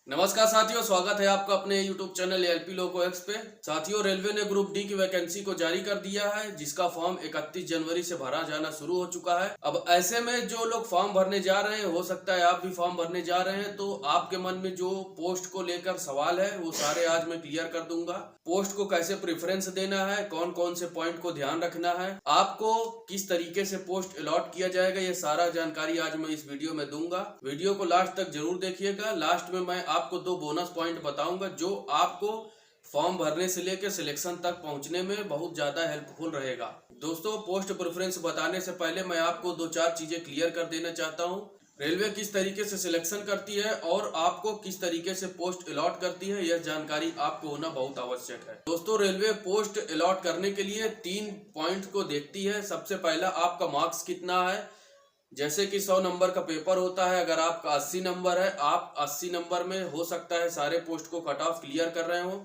नमस्कार साथियों, स्वागत है आपका अपने YouTube चैनल एलपी लोको एक्स पे। साथियों, रेलवे ने ग्रुप डी की वैकेंसी को जारी कर दिया है, जिसका फॉर्म 31 जनवरी से भरा जाना शुरू हो चुका है। अब ऐसे में जो लोग फॉर्म भरने जा रहे हैं, हो सकता है आप भी फॉर्म भरने जा रहे हैं, तो आपके मन में जो पोस्ट को लेकर सवाल है वो सारे आज मैं क्लियर कर दूंगा। पोस्ट को कैसे प्रेफरेंस देना है, कौन कौन से पॉइंट को ध्यान रखना है, आपको किस तरीके से पोस्ट अलॉट किया जाएगा, ये सारा जानकारी आज मैं इस वीडियो में दूंगा। वीडियो को लास्ट तक जरूर देखिएगा। लास्ट में मैं आपको 2 बोनस पॉइंट बताऊंगा जो आपको फॉर्म भरने से लेकर सिलेक्शन तक पहुंचने में बहुत ज्यादा हेल्पफुल रहेगा। दोस्तों, पोस्ट प्रेफरेंस बताने से पहले मैं आपको 2-4 चीजें क्लियर कर देना चाहता हूं। रेलवे किस तरीके से सिलेक्शन करती है और आपको किस तरीके से पोस्ट अलॉट करती है, यह जानकारी आपको होना बहुत आवश्यक है। दोस्तों, रेलवे पोस्ट अलॉट करने के लिए 3 पॉइंट को देखती है। सबसे पहला, आपका मार्क्स कितना है। जैसे कि 100 नंबर का पेपर होता है, अगर आपका 80 नंबर है, आप 80 नंबर में हो सकता है सारे पोस्ट को कट ऑफ क्लियर कर रहे हो,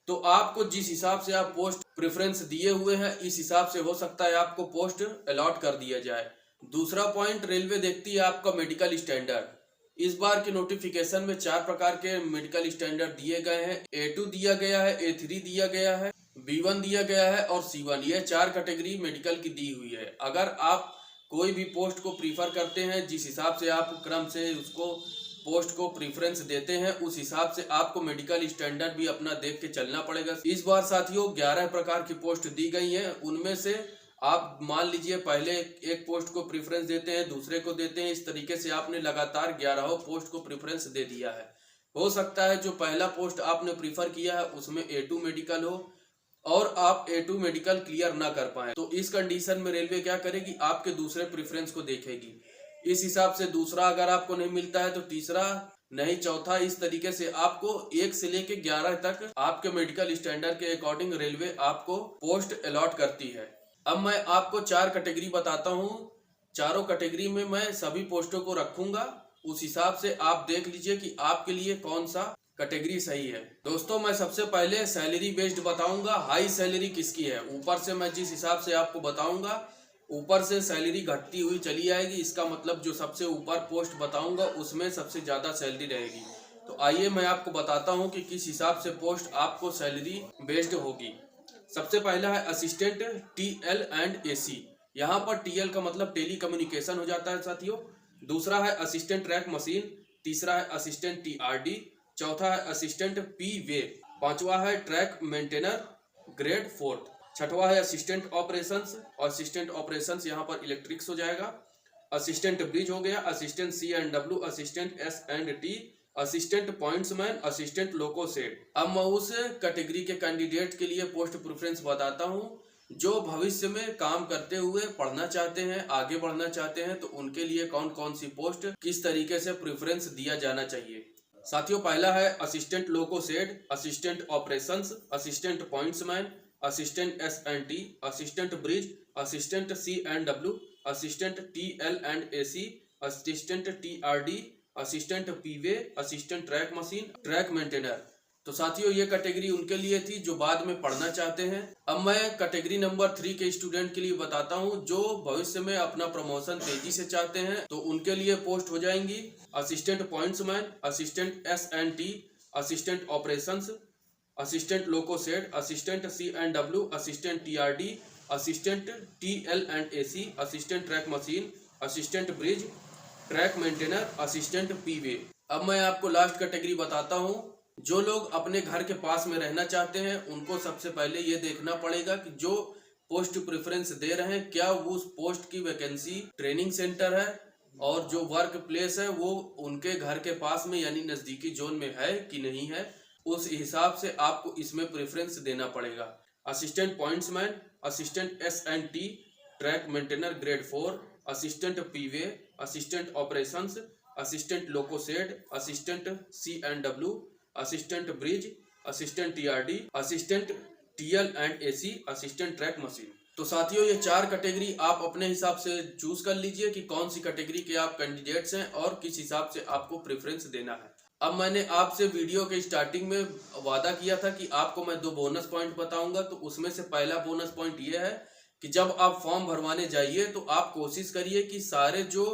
तो आपको जिस हिसाब से आप पोस्ट प्रेफरेंस दिए हुए हैं, इस हिसाब से हो सकता है आपको पोस्ट अलॉट कर दिया जाए। दूसरा पॉइंट, रेलवे देखती है आपका मेडिकल स्टैंडर्ड। इस बार के नोटिफिकेशन में 4 प्रकार के मेडिकल स्टैंडर्ड दिए गए हैं। A2 दिया गया है, A3 दिया गया है, B1 दिया गया है और C1। ये 4 कैटेगरी मेडिकल की दी हुई है। अगर आप कोई भी पोस्ट को प्रीफर करते हैं, जिस हिसाब से आप क्रम से उसको पोस्ट को प्रीफरेंस देते हैं, उस हिसाब से आपको मेडिकल स्टैंडर्ड भी अपना देख के चलना पड़ेगा। इस बार साथियों 11 प्रकार की पोस्ट दी गई हैं। उनमें से आप मान लीजिए पहले एक पोस्ट को प्रीफरेंस देते हैं, दूसरे को देते हैं, इस तरीके से आपने लगातार 11 पोस्ट को प्रीफरेंस दे दिया है। हो सकता है जो पहला पोस्ट आपने प्रीफर किया है उसमें A2 मेडिकल हो और आप A2 मेडिकल क्लियर ना कर पाए, तो इस कंडीशन में रेलवे क्या करेगी, आपके दूसरे प्रेफरेंस को देखेगी। इस हिसाब से दूसरा अगर आपको नहीं मिलता है तो तीसरा, नहीं चौथा, इस तरीके से आपको 1 से लेके 11 तक आपके मेडिकल स्टैंडर्ड के अकॉर्डिंग रेलवे आपको पोस्ट अलॉट करती है। अब मैं आपको 4 कैटेगरी बताता हूँ। चारों कैटेगरी में मैं सभी पोस्टों को रखूंगा, उस हिसाब से आप देख लीजिए कि आपके लिए कौन सा कैटेगरी सही है। दोस्तों, मैं सबसे पहले सैलरी बेस्ड बताऊंगा। हाई सैलरी किसकी है, ऊपर से मैं जिस हिसाब से आपको बताऊंगा, ऊपर से सैलरी घटती हुई चली आएगी। इसका मतलब जो सबसे ऊपर पोस्ट बताऊंगा उसमें सबसे ज्यादा सैलरी रहेगी। तो आइए मैं आपको बताता हूं कि किस हिसाब से पोस्ट आपको सैलरी बेस्ड होगी। सबसे पहला है असिस्टेंट TL एंड AC। यहाँ पर TL का मतलब टेली कम्युनिकेशन हो जाता है साथियों। दूसरा है असिस्टेंट ट्रैक मशीन। तीसरा है असिस्टेंट TRD। चौथा है असिस्टेंट PWay। पांचवा है ट्रैक मेंटेनर ग्रेड 4। छठवा है असिस्टेंट ऑपरेशंस। असिस्टेंट ऑपरेशंस यहाँ पर इलेक्ट्रिक्स हो जाएगा। असिस्टेंट ब्रिज हो गया, assistant C&W, assistant S&T, assistant pointsman, assistant loco set. अब मैं उस कैटेगरी के कैंडिडेट के लिए पोस्ट प्रेफरेंस बताता हूँ जो भविष्य में काम करते हुए पढ़ना चाहते हैं, आगे बढ़ना चाहते हैं, तो उनके लिए कौन कौन सी पोस्ट किस तरीके से प्रेफरेंस दिया जाना चाहिए। साथियों, पहला है assistant loco set, assistant operations, assistant pointsman, assistant S&T, assistant bridge, assistant C&W, assistant TL and AC, assistant TRD, assistant PWay, assistant track machine, track maintainer. तो साथियों, ये कैटेगरी उनके लिए थी जो बाद में पढ़ना चाहते हैं। अब मैं कैटेगरी नंबर 3 के स्टूडेंट के लिए बताता हूँ जो भविष्य में अपना प्रमोशन तेजी से चाहते हैं, तो उनके लिए पोस्ट हो जाएंगी assistant pointsman, assistant S&T, assistant operations, assistant loco set, assistant C&W, assistant TRD, assistant TL and AC, assistant track machine, assistant bridge, track maintainer, assistant PWay। अब मैं आपको लास्ट कैटेगरी बताता हूँ। जो लोग अपने घर के पास में रहना चाहते हैं उनको सबसे पहले ये देखना पड़ेगा कि जो पोस्ट प्रेफरेंस दे रहे हैं, क्या वो उस पोस्ट की वैकेंसी ट्रेनिंग सेंटर है और जो वर्क प्लेस है वो उनके घर के पास में यानी नजदीकी जोन में है कि नहीं है। उस हिसाब से आपको इसमें प्रेफरेंस देना पड़ेगा। Assistant pointsman, assistant S&T, track maintainer grade 4, assistant PWay, assistant operations, assistant loco set, assistant C&W, assistant bridge, assistant TRD, assistant TL and AC, assistant track machine. तो साथियों, ये 4 कैटेगरी आप अपने हिसाब से चूज कर लीजिए कि कौन सी कैटेगरी के आप कैंडिडेट्स हैं और किस हिसाब से आपको प्रेफरेंस देना है। अब मैंने आपसे वीडियो के स्टार्टिंग में वादा किया था कि आपको मैं 2 बोनस पॉइंट बताऊंगा, तो उसमें से पहला बोनस पॉइंट ये है कि जब आप फॉर्म भरवाने जाइए तो आप कोशिश करिए कि सारे जो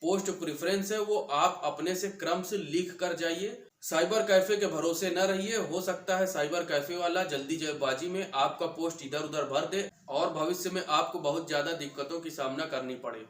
पोस्ट प्रेफरेंस है वो आप अपने से क्रम से लिख कर जाइए साइबर कैफे के भरोसे न रहिए, हो सकता है साइबर कैफे वाला जल्दी जल्दबाजी में आपका पोस्ट इधर उधर भर दे और भविष्य में आपको बहुत ज्यादा दिक्कतों की सामना करनी पड़े।